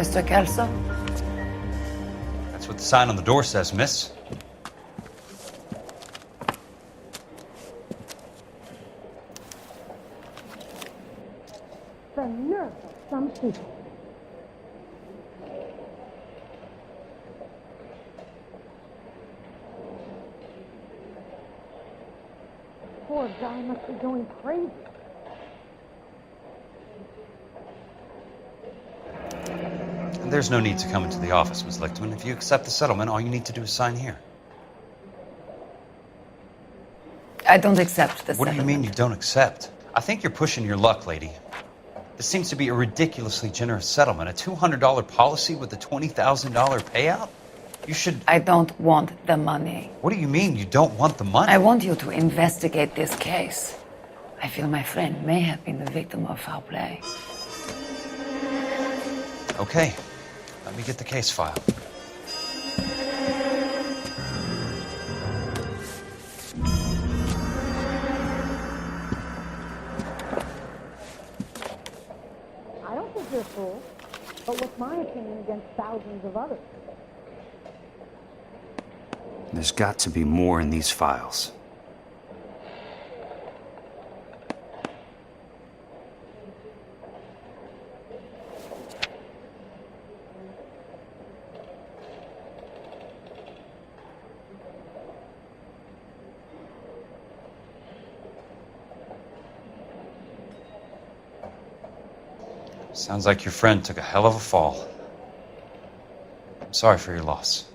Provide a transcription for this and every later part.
Mr. Kelso? That's what the sign on the door says, miss. The nerve of some people. Poor guy must be going crazy. And there's no need to come into the office, Miss Lichtman. If you accept the settlement, all you need to do is sign here. I don't accept this. What do you mean you don't accept? I think you're pushing your luck, lady. This seems to be a ridiculously generous settlement. A $200 policy with a $20,000 payout? You should... I don't want the money. What do you mean you don't want the money? I want you to investigate this case. I feel my friend may have been the victim of foul play. Okay. Let me get the case file. I don't think you're a fool, but what's my opinion against thousands of others? There's got to be more in these files. Sounds like your friend took a hell of a fall. I'm sorry for your loss.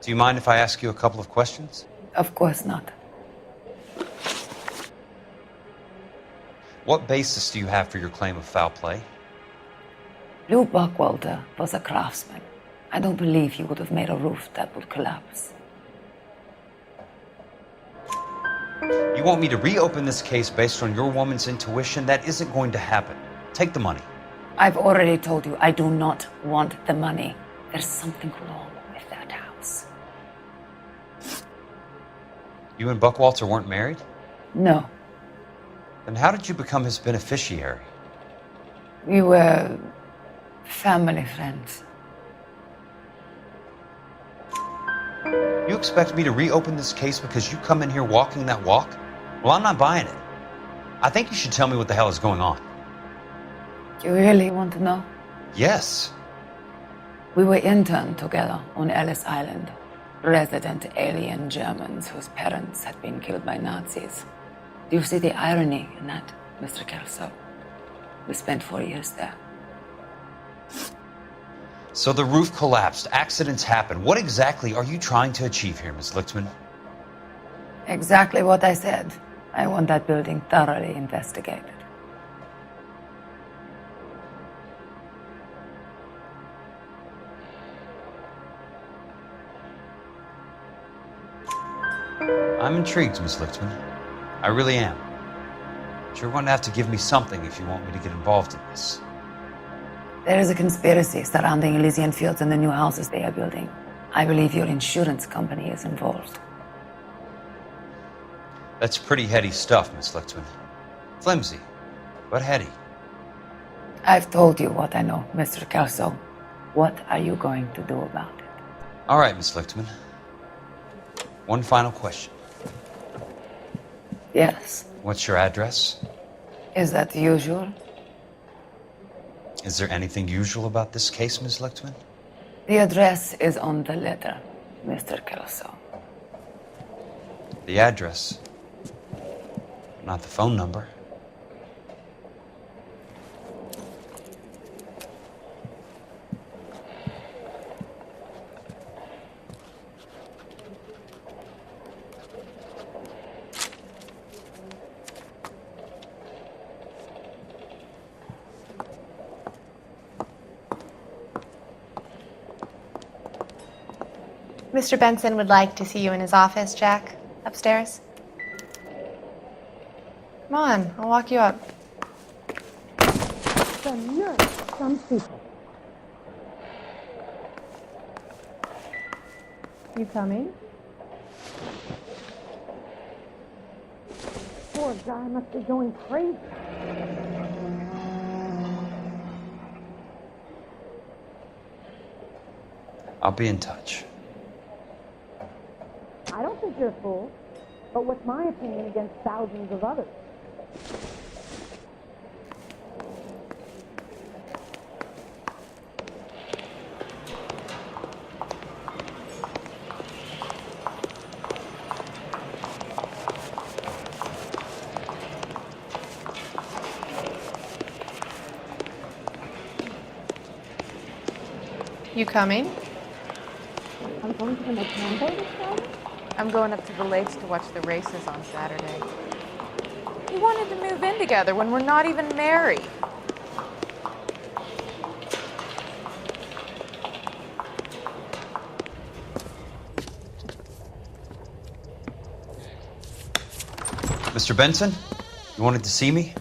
Do you mind if I ask you a couple of questions? Of course not. What basis do you have for your claim of foul play? Lou Buckwalter was a craftsman. I don't believe he would have made a roof that would collapse. You want me to reopen this case based on your woman's intuition? That isn't going to happen. Take the money. I've already told you I do not want the money. There's something wrong with that house. You and Buckwalter weren't married? No. Then how did you become his beneficiary? We were family friends. You expect me to reopen this case because you come in here walking that walk? Well, I'm not buying it. I think you should tell me what the hell is going on. You really want to know? Yes. We were interned together on Ellis Island. Resident alien Germans whose parents had been killed by Nazis. Do you see the irony in that, Mr. Kelso? We spent 4 years there. So the roof collapsed, accidents happen. What exactly are you trying to achieve here, Miss Lichtman? Exactly what I said. I want that building thoroughly investigated. I'm intrigued, Miss Lichtman. I really am. But you're going to have to give me something if you want me to get involved in this. There is a conspiracy surrounding Elysian Fields and the new houses they are building. I believe your insurance company is involved. That's pretty heady stuff, Miss Lichtman. Flimsy, but heady. I've told you what I know, Mr. Kelso. What are you going to do about it? All right, Miss Lichtman. One final question. Yes. What's your address? Is that usual? Is there anything usual about this case, Miss Lichtman? The address is on the letter, Mr. Kelso. The address, not the phone number. Mr. Benson would like to see you in his office, Jack. Upstairs. Come on, I'll walk you up. The nerve of some people. You coming? Poor Poor guy must be going crazy. I'll be in touch. I don't think you're a fool. But what's my opinion against thousands of others? You coming? I'm going to the Macambo this Friday? I'm going up to the lakes to watch the races on Saturday. We wanted to move in together when we're not even married. Mr. Benson, you wanted to see me?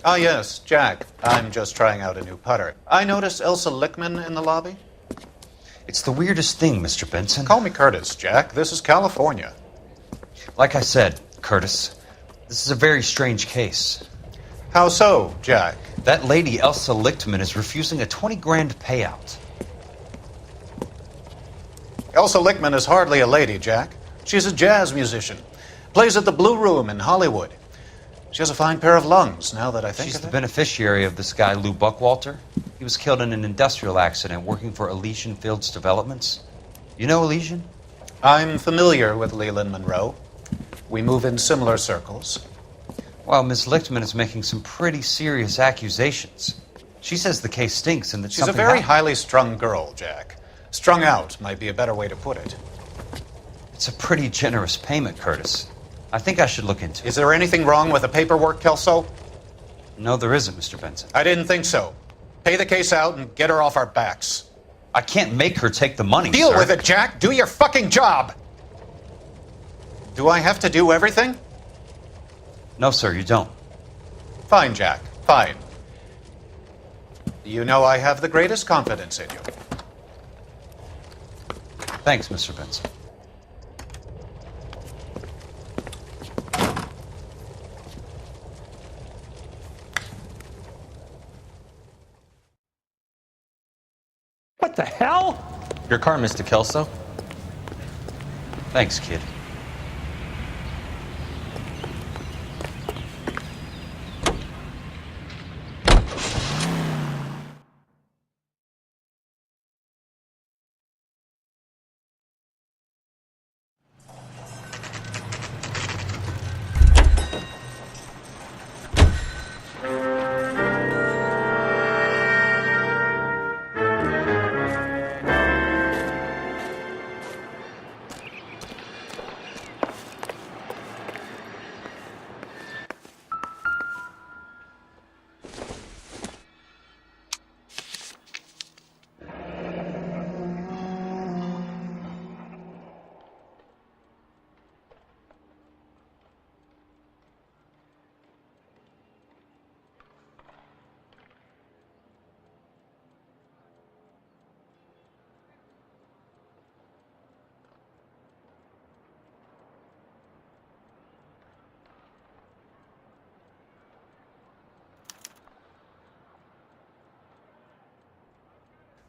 Ah, yes, Jack. I'm just trying out a new putter. I noticed Elsa Lickman in the lobby. It's the weirdest thing, Mr. Benson. Call me Curtis, Jack. This is California. Like I said, Curtis, this is a very strange case. How so, Jack? That lady, Elsa Lichtman, is refusing a 20 grand payout. Elsa Lickman is hardly a lady, Jack. She's a jazz musician. Plays at the Blue Room in Hollywood. She has a fine pair of lungs, now that I think She's of the it. beneficiary of this guy, Lou Buckwalter. He was killed in an industrial accident working for Elysian Fields Developments. You know Elysian? I'm familiar with Leland Monroe. We move in similar circles. Well, Miss Lichtman is making some pretty serious accusations. She says the case stinks and that She's a something very happened. highly strung girl, Jack. Strung out might be a better way to put it. It's a pretty generous payment, Curtis. I think I should look into it. Is there anything wrong with the paperwork, Kelso? No, there isn't, Mr. Benson. I didn't think so. Pay the case out and get her off our backs. I can't make her take the money, Deal sir. with it, Jack. Do your fucking job. Do I have to do everything? No, sir, you don't. Fine, Jack. Fine. You know I have the greatest confidence in you. Thanks, Mr. Benson. What the hell? Your car, Mr. Kelso. Thanks, kid.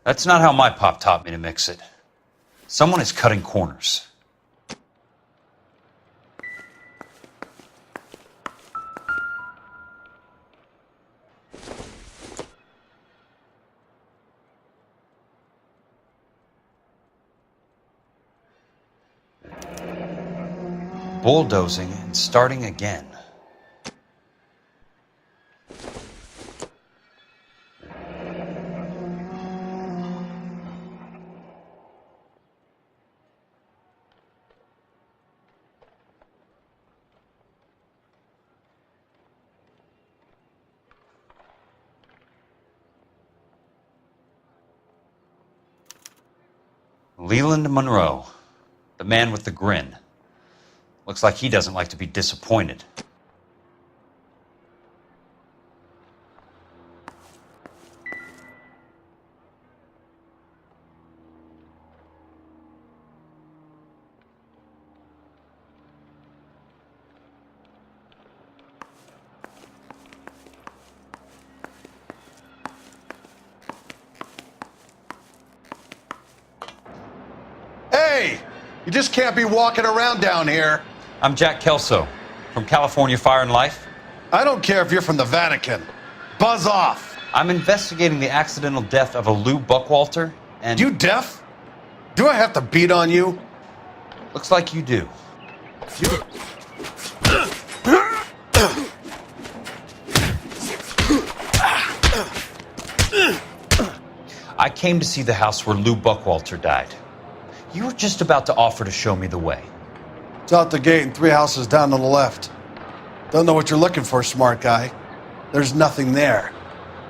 That's not how my pop taught me to mix it. Someone is cutting corners. Bulldozing and starting again. Leland Monroe, the man with the grin. Looks like he doesn't like to be disappointed. Hey! You just can't be walking around down here. I'm Jack Kelso from California Fire and Life. I don't care if you're from the Vatican. Buzz off. I'm investigating the accidental death of a Lou Buckwalter, and... You deaf? Do I have to beat on you? Looks like you do. I came to see the house where Lou Buckwalter died. You were just about to offer to show me the way. It's out the gate and 3 houses down on the left. Don't know what you're looking for, smart guy. There's nothing there.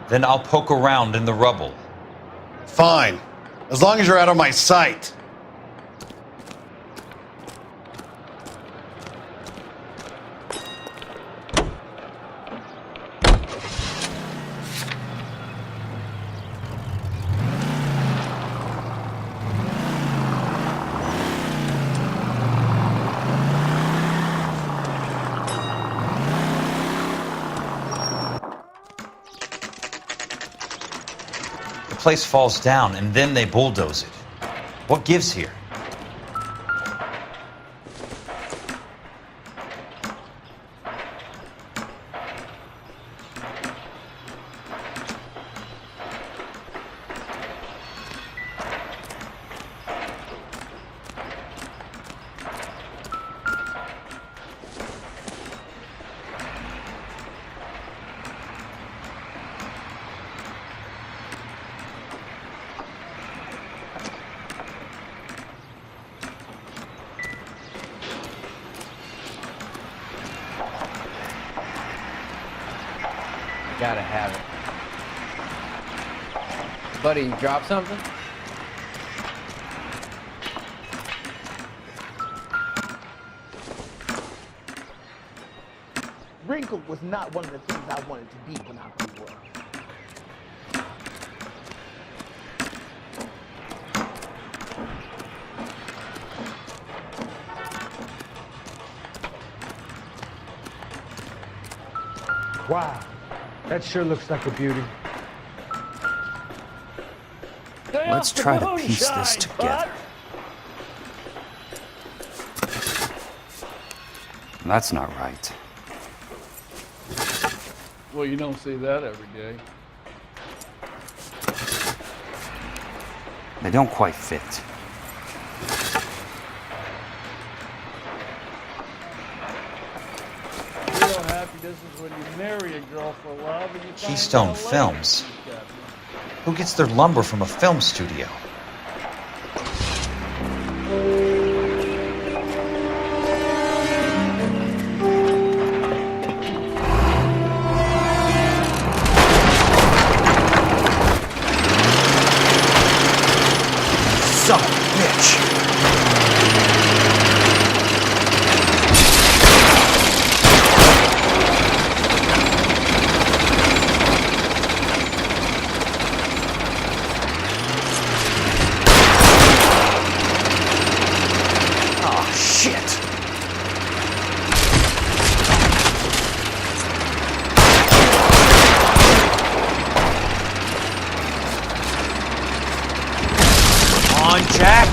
Then I'll poke around in the rubble. Fine. As long as you're out of my sight. The place falls down, and then they bulldoze it. What gives here? Gotta have it. Buddy, you drop something? Wrinkled was not one of the things I wanted to be when I grew up. Wow, that sure looks like a beauty. Let's try to piece this together. That's not right. Well, you don't see that every day. They don't quite fit. Real happy this is when you marry a girl for love and you find Keystone out later Films. she's got me. Who gets their lumber from a film studio? Son of a bitch! Oh, shit! Come on, Jack!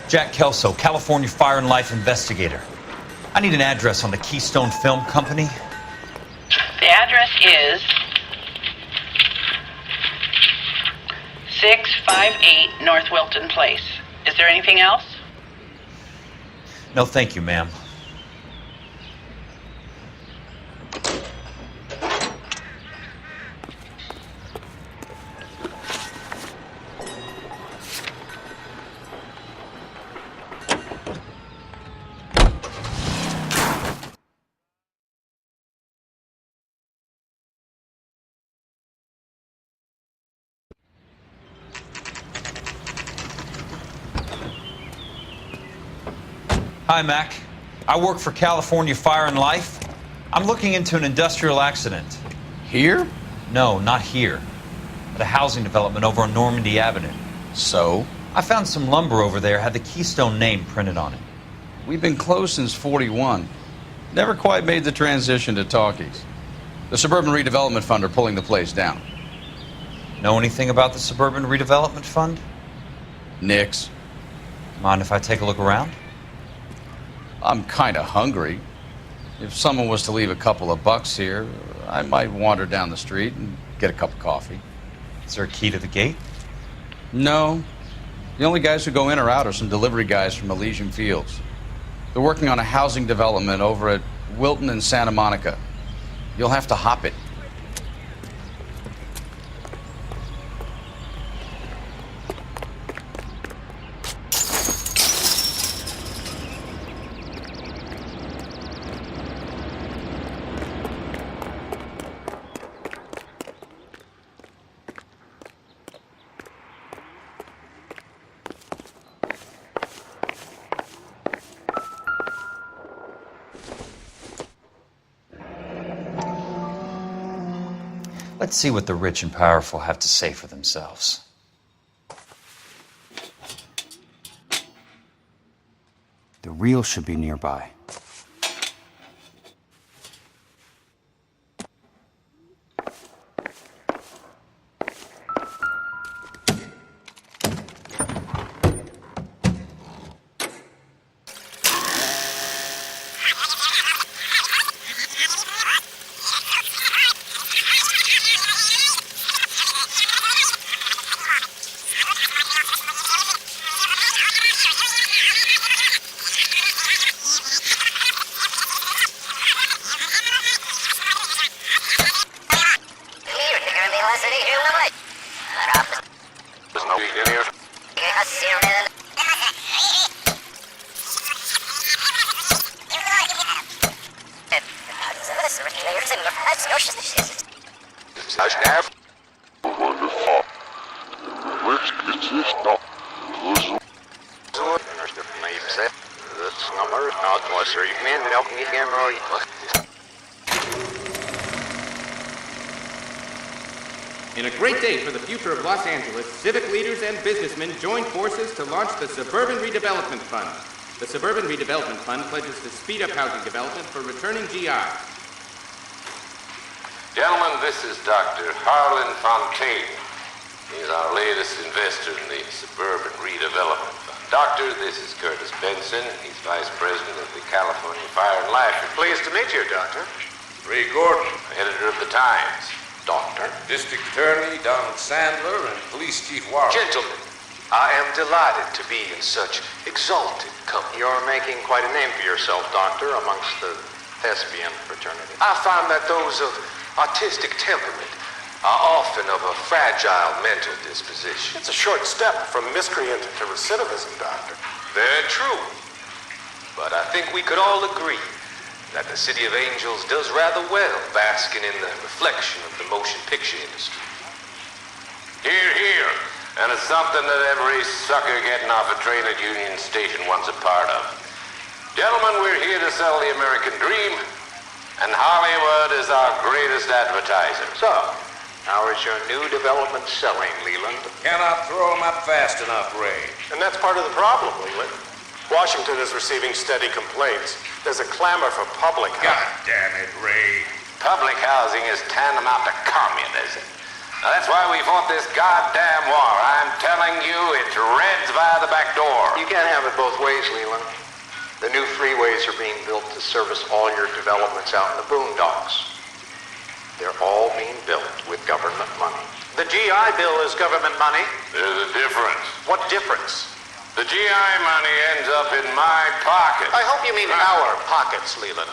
Jack Kelso, California Fire and Life investigator. I need an address on the Keystone Film Company. The address is 658 North Wilton Place. Is there anything else? No, thank you, ma'am. Hi, Mac. I work for California Fire and Life. I'm looking into an industrial accident. Here? No, not here. At a housing development over on Normandy Avenue. So? I found some lumber over there, had the Keystone name printed on it. We've been closed since '41. Never quite made the transition to talkies. The Suburban Redevelopment Fund are pulling the place down. Know anything about the Suburban Redevelopment Fund? Nix. Mind if I take a look around? I'm kind of hungry. If someone was to leave a couple of bucks here, I might wander down the street and get a cup of coffee. Is there a key to the gate? No. The only guys who go in or out are some delivery guys from Elysian Fields. They're working on a housing development over at Wilton and Santa Monica. You'll have to hop it. Let's see what the rich and powerful have to say for themselves. The real should be nearby. In a great day for the future of Los Angeles, civic leaders and businessmen joined forces to launch the Suburban Redevelopment Fund. The Suburban Redevelopment Fund pledges to speed up housing development for returning GI. Gentlemen, this is Dr. Harlan Fontaine. He's our latest investor in the Suburban Redevelopment Fund. Doctor, this is Curtis Benson. He's Vice President of the California Fire and Life. Pleased to meet you, Doctor. Ray Gordon, editor of the Times. Doctor. District Attorney Donald Sandler and Police Chief Warren. Gentlemen, I am delighted to be in such exalted company. You're making quite a name for yourself, Doctor, amongst the thespian fraternity. I find that those of artistic temperament are often of a fragile mental disposition. It's a short step from miscreant to recidivism, Doctor. Very true. But I think we could all agree that the City of Angels does rather well basking in the reflection of the motion picture industry. Hear, hear. And it's something that every sucker getting off a train at Union Station wants a part of. Gentlemen, we're here to sell the American dream, and Hollywood is our greatest advertiser. So, how is your new development selling, Leland? Cannot throw them up fast enough, Ray. And that's part of the problem, Leland. Washington is receiving steady complaints. There's a clamor for public housing. God damn it, Ray. Public housing is tantamount to communism. Now, that's why we fought this goddamn war. I'm telling you, it's Reds via the back door. You can't have it both ways, Leland. The new freeways are being built to service all your developments out in the boondocks. They're all being built with government money. The GI Bill is government money. There's a difference. What difference? The GI money ends up in my pocket. I hope you mean our pockets, Leland.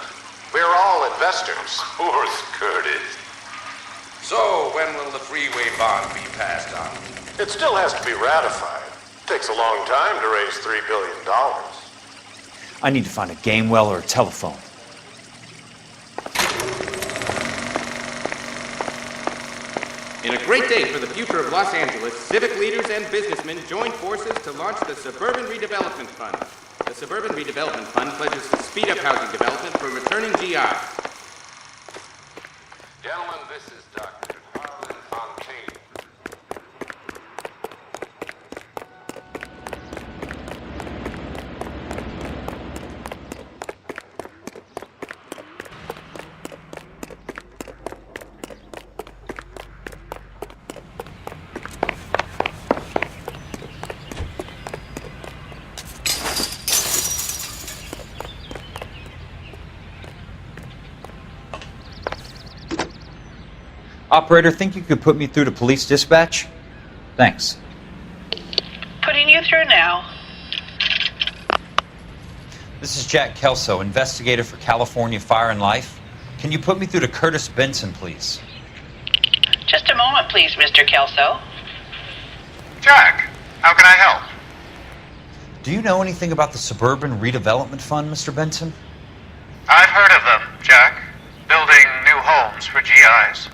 We're all investors. Of course, Curtis. So, when will the freeway bond be passed on? It still has to be ratified. It takes a long time to raise $3 billion. I need to find a game well or a telephone. In a great day for the future of Los Angeles, civic leaders and businessmen joined forces to launch the Suburban Redevelopment Fund. The Suburban Redevelopment Fund pledges to speed up housing development for returning GIs. Gentlemen, this is Dr. Harlan Fontaine. Operator, think you could put me through to police dispatch? Thanks. Putting you through now. This is Jack Kelso, investigator for California Fire and Life. Can you put me through to Curtis Benson, please? Just a moment, please, Mr. Kelso. Jack, how can I help? Do you know anything about the Suburban Redevelopment Fund, Mr. Benson? I've heard of them, Jack. Building new homes for GIs.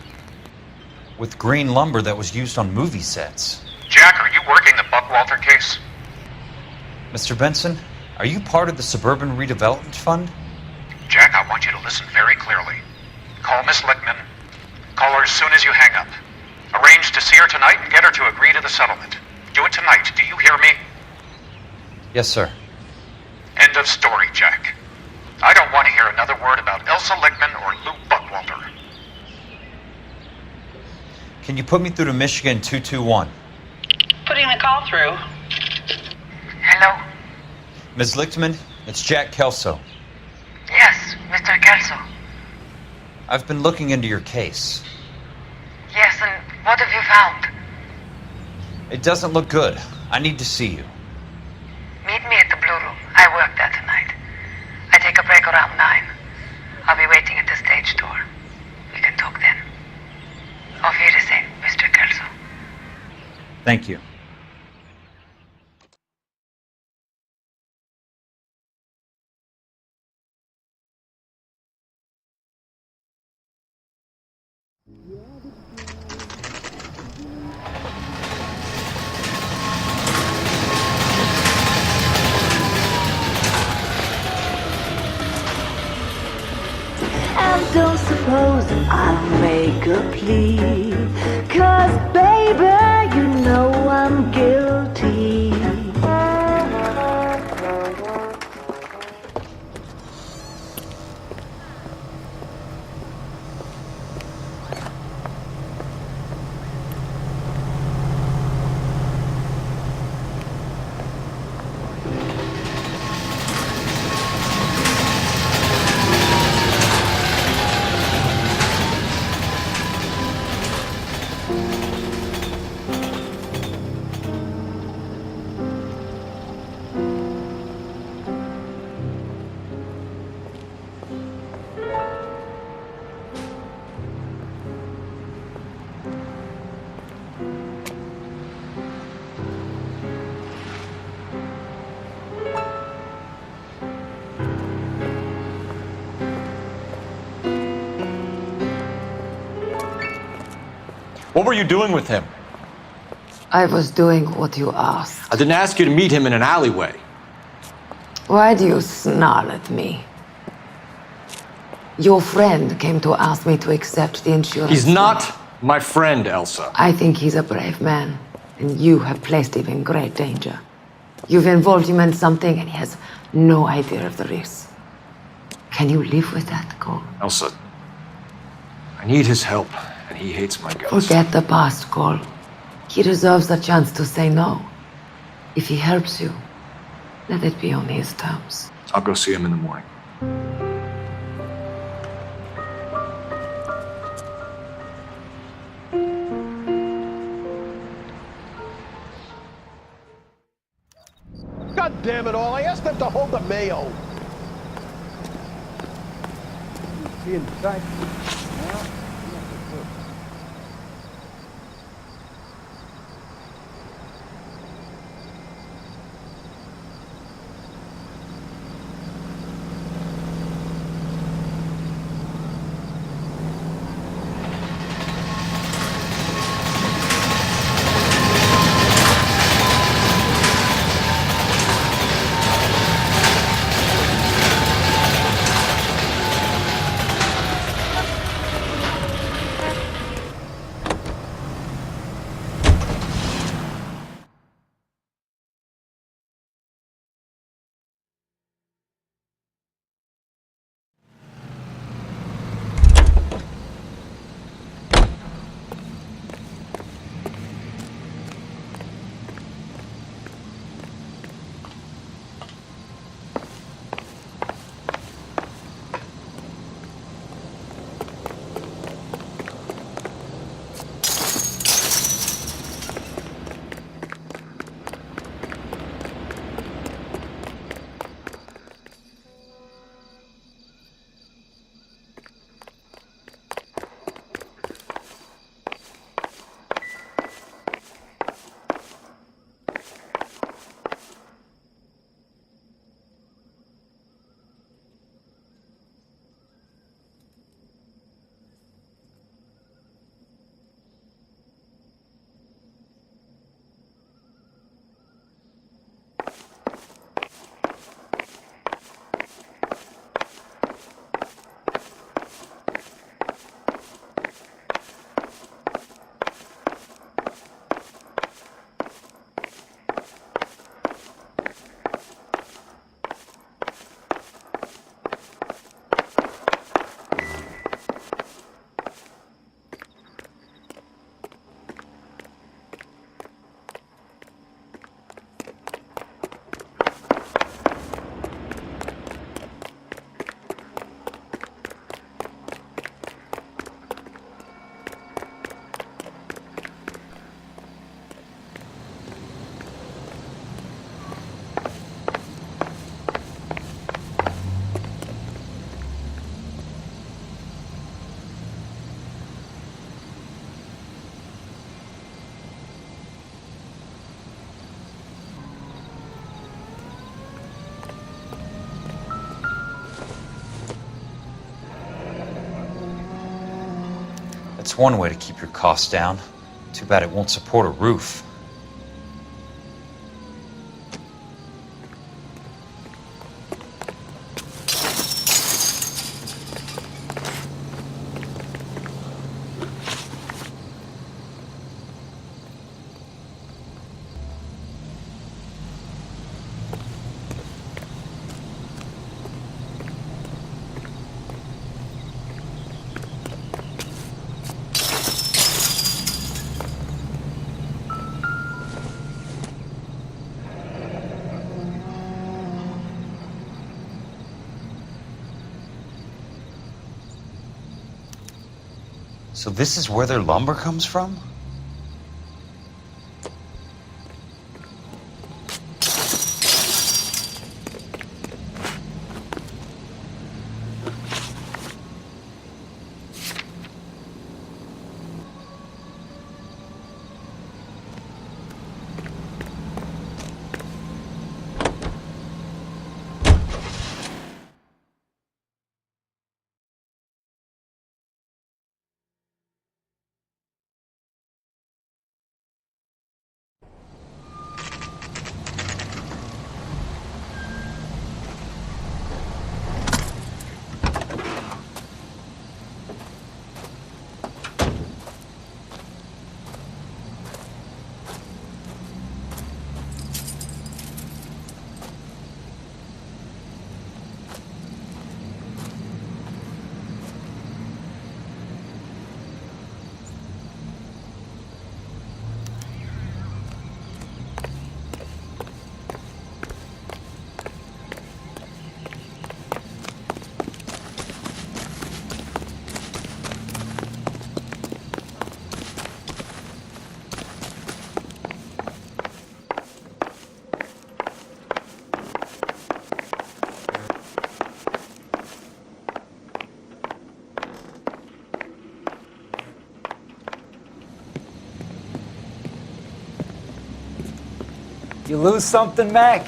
With green lumber that was used on movie sets. Jack, are you working the Buckwalter case? Mr. Benson, are you part of the Suburban Redevelopment Fund? Jack, I want you to listen very clearly. Call Miss Lichtman. Call her as soon as you hang up. Arrange to see her tonight and get her to agree to the settlement. Do it tonight. Do you hear me? Yes, sir. End of story, Jack. I don't want to hear another word about Elsa Lichtman or Lou Buckwalter. Can you put me through to Michigan 221? Putting the call through. Hello? Ms. Lichtman, it's Jack Kelso. Yes, Mr. Kelso. I've been looking into your case. Yes, and what have you found? It doesn't look good. I need to see you. Meet me at the Blue Room. I work there tonight. I take a break around 9. I'll be waiting at the stage door. We can talk then. Auf Wiedersehen, Mr. Kelso. Thank you. And don't suppose I'll make a plea, 'cause baby, you know I'm guilty. What were you doing with him? I was doing what you asked. I didn't ask you to meet him in an alleyway. Why do you snarl at me? Your friend came to ask me to accept the insurance. He's not my friend, Elsa. I think he's a brave man, and you have placed him in great danger. You've involved him in something, and he has no idea of the risk. Can you live with that, Cole? Elsa, I need his help, and he hates my guts. Forget the past, Cole. He deserves a chance to say no. If he helps you, let it be on his terms. I'll go see him in the morning. God damn it all, I asked them to hold the mayo. See inside. That's one way to keep your costs down. Too bad it won't support a roof. So this is where their lumber comes from? You lose something, Mac?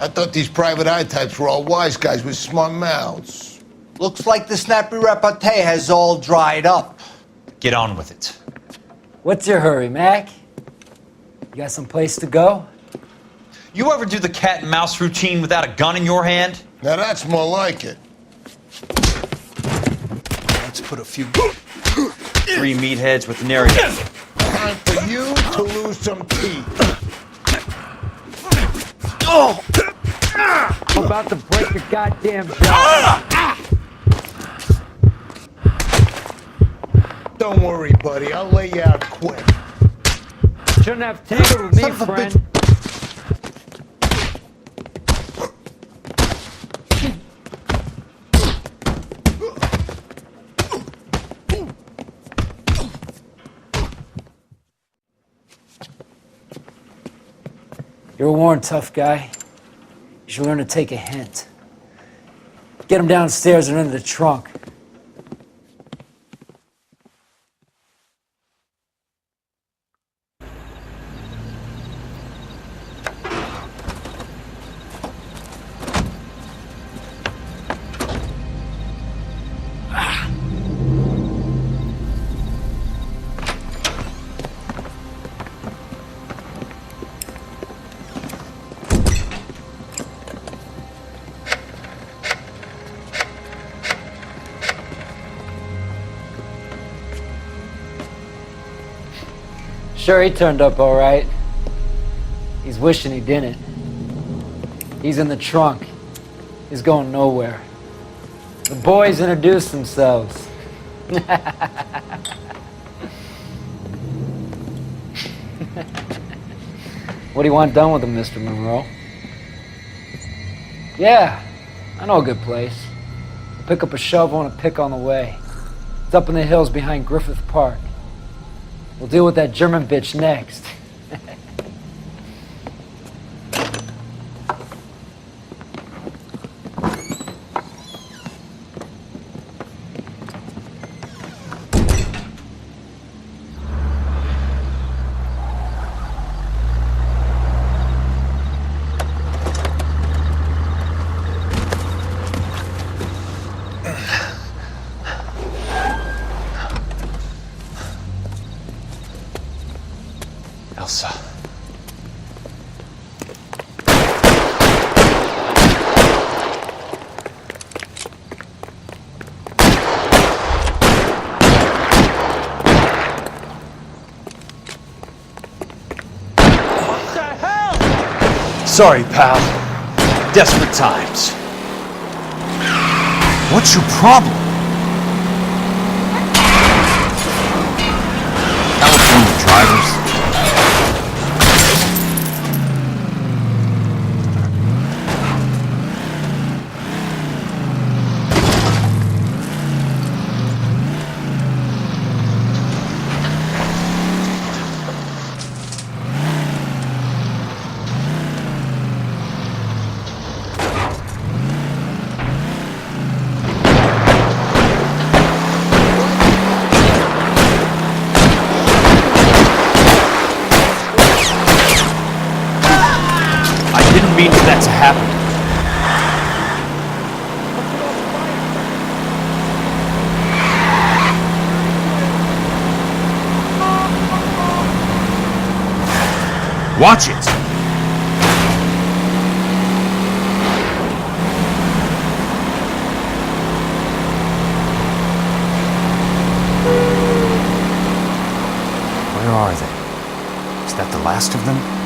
I thought these private eye types were all wise guys with smart mouths. Looks like the snappy repartee has all dried up. Get on with it. What's your hurry, Mac? You got some place to go? You ever do the cat and mouse routine without a gun in your hand? Now that's more like it. Let's put a few 3 meatheads with an area. Time for you to lose some teeth. Oh! I'm about to break your goddamn jaw. Don't worry, buddy. I'll lay you out quick. Shouldn't have tangled with me, friend. You're a worn, tough guy. You should learn to take a hint. Get him downstairs and into the trunk. Sure, he turned up all right. He's wishing he didn't. He's in the trunk. He's going nowhere. The boys introduced themselves. What do you want done with him, Mr. Monroe? Yeah, I know a good place. I'll pick up a shovel and a pick on the way. It's up in the hills behind Griffith Park. We'll deal with that German bitch next. Elsa. Sorry, pal. Desperate times. What's your problem? California drivers. Mean for that to happen. Watch it. Where are they? Is that the last of them?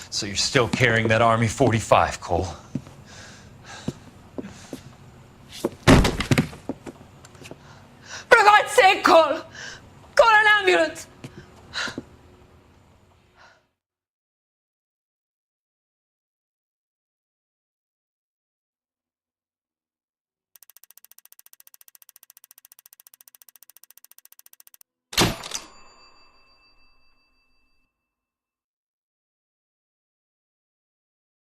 So you're still carrying that Army 45, Cole? For God's sake, Cole! Call an ambulance!